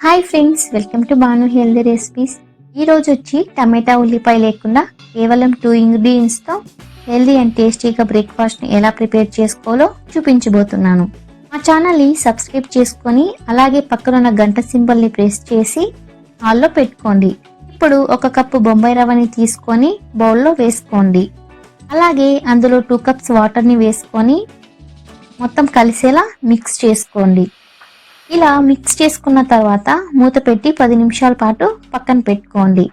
Hi friends, welcome to Banu healthy recipes. ఈ రోజు వచ్చి టమాటా ఉల్లిపాయ లేకుండా కేవలం 2 ఇంగ్రీడియంట్స్ తో హెల్దీ అండ్ టేస్టీగా బ్రేక్ఫాస్ట్ ని ఎలా ప్రిపేర్ చేసుకోవాలో చూపించబోతున్నాను. మా ఛానల్ ని సబ్స్క్రైబ్ చేసుకొని అలాగే పక్కన ఉన్న గంట సింబల్ ని ప్రెస్ చేసి ఆల్లో పెట్టుకోండి. ఇప్పుడు 1 కప్పు బొంబాయి రవ్వని తీసుకొని బౌల్లో వేసుకోండి. అలాగే అందులో 2 కప్స్ వాటర్ ని వేసుకొని మొత్తం కలిసేలా మిక్స్ చేసుకోండి. ఇలా మిక్స్ చేసుకున్న తర్వాత మూత పెట్టి 10 నిమిషాల పాటు పక్కన పెట్టుకోండి.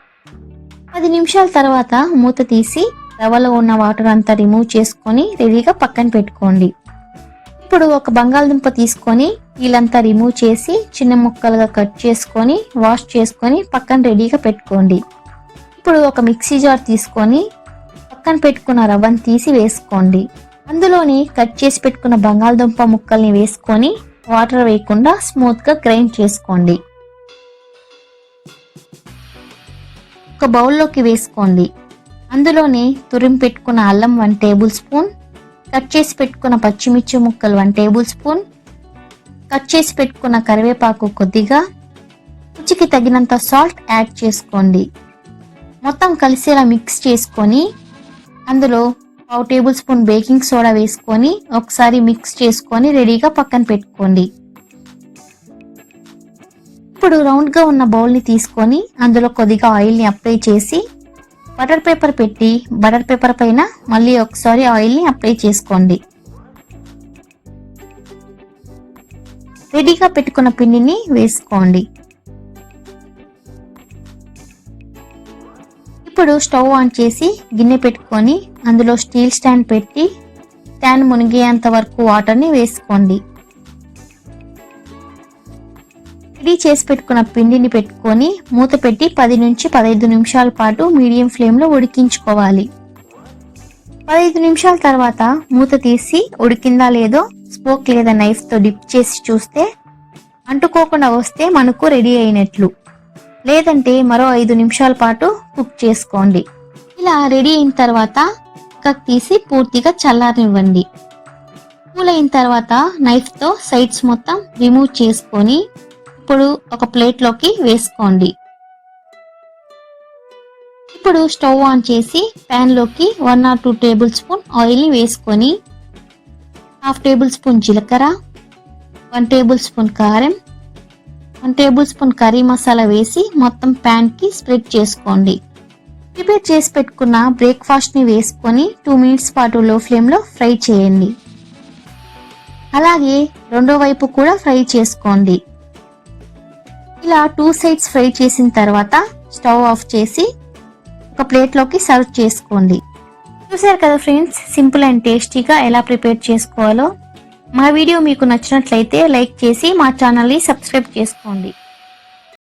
10 నిమిషాల తర్వాత మూత తీసి రవ్వలో ఉన్న వాటర్ అంతా రిమూవ్ చేసుకొని రెడీగా పక్కన పెట్టుకోండి. ఇప్పుడు ఒక బంగాళదుంప తీసుకొని వీళ్ళంతా రిమూవ్ చేసి చిన్న ముక్కలుగా కట్ చేసుకొని వాష్ చేసుకొని పక్కన రెడీగా పెట్టుకోండి. ఇప్పుడు ఒక మిక్సీ జార్ తీసుకొని పక్కన పెట్టుకున్న రవ్వను తీసి వేసుకోండి. అందులోని కట్ చేసి పెట్టుకున్న బంగాళదుంప ముక్కల్ని వేసుకొని వాటర్ వేయకుండా స్మూత్ గా గ్రైండ్ చేసుకోండి. ఒక బౌల్లోకి వేసుకోండి. అందులోనే తురిమి పెట్టుకున్న అల్లం 1 టేబుల్ స్పూన్, కట్ చేసి పెట్టుకున్న పచ్చిమిర్చి ముక్కలు 1 టేబుల్ స్పూన్, కట్ చేసి పెట్టుకున్న కరివేపాకు కొద్దిగా, రుచికి తగినంత సాల్ట్ యాడ్ చేసుకోండి. మొత్తం కలిసేలా మిక్స్ చేసుకొని అందులో 1/2 టేబుల్ స్పూన్ బేకింగ్ సోడా వేసుకొని ఒకసారి మిక్స్ చేసుకొని రెడీగా పక్కన పెట్టుకోండి. ఇప్పుడు రౌండ్ గా ఉన్న బౌల్ ని తీసుకొని అందులో కొద్దిగా ఆయిల్ ని అప్లై చేసి బటర్ పేపర్ పెట్టి బటర్ పేపర్ పైన మళ్ళీ ఒకసారి ఆయిల్ ని అప్లై చేసుకోండి. రెడీగా పెట్టుకున్న పిండిని వేసుకోండి. ఇప్పుడు స్టవ్ ఆన్ చేసి గిన్నె పెట్టుకొని అందులో స్టీల్ స్టాండ్ పెట్టి స్టాండ్ మునిగేంత వరకు వాటర్ ని వేసుకోండి. రెడీ చేసి పెట్టుకున్న పిండిని పెట్టుకొని మూత పెట్టి 10 నుంచి 15 నిమిషాల పాటు మీడియం ఫ్లేమ్ లో ఉడికించుకోవాలి. 15 నిమిషాల తర్వాత మూత తీసి ఉడికిందా లేదో స్పోక్ లేదా నైఫ్ తో డిప్ చేసి చూస్తే అంటుకోకుండా వస్తే మనకు రెడీ అయినట్లు. లేదంటే మరో 5 నిమిషాల పాటు కుక్ చేసుకోండి. ఇలా రెడీ అయిన తర్వాత పక్కకు తీసి పూర్తిగా చల్లారనివ్వండి. కూల్ అయిన తర్వాత నైఫ్ తో సైడ్స్ మొత్తం రిమూవ్ చేసుకొని ఇప్పుడు ఒక ప్లేట్ లోకి వేసుకోండి. ఇప్పుడు స్టవ్ ఆన్ చేసి ప్యాన్ లోకి 1 or 2 టేబుల్ స్పూన్ ఆయిల్ ని వేసుకొని 1/2 టేబుల్ స్పూన్ జీలకర్ర, 1 టేబుల్ స్పూన్ కారం, 1 టేబుల్ స్పూన్ కర్రీ మసాలా వేసి మొత్తం ప్యాన్ కి స్ప్రెడ్ చేసుకోండి. ప్రిపేర్ చేసి పెట్టుకున్న బ్రేక్ఫాస్ట్ ని వేసుకొని 2 మినిట్స్ పాటు లో ఫ్లేమ్ లో ఫ్రై చేయండి. అలాగే రెండో వైపు కూడా ఫ్రై చేసుకోండి. ఇలా 2 సైడ్స్ ఫ్రై చేసిన తర్వాత స్టవ్ ఆఫ్ చేసి ఒక ప్లేట్ లోకి సర్వ్ చేసుకోండి. చూసారు కదా ఫ్రెండ్స్, సింపుల్ అండ్ టేస్టీగా ఎలా ప్రిపేర్ చేసుకోవాలో. మా వీడియో మీకు నచ్చినట్లయితే లైక్ చేసి మా ఛానల్ ని సబ్స్క్రైబ్ చేసుకోండి.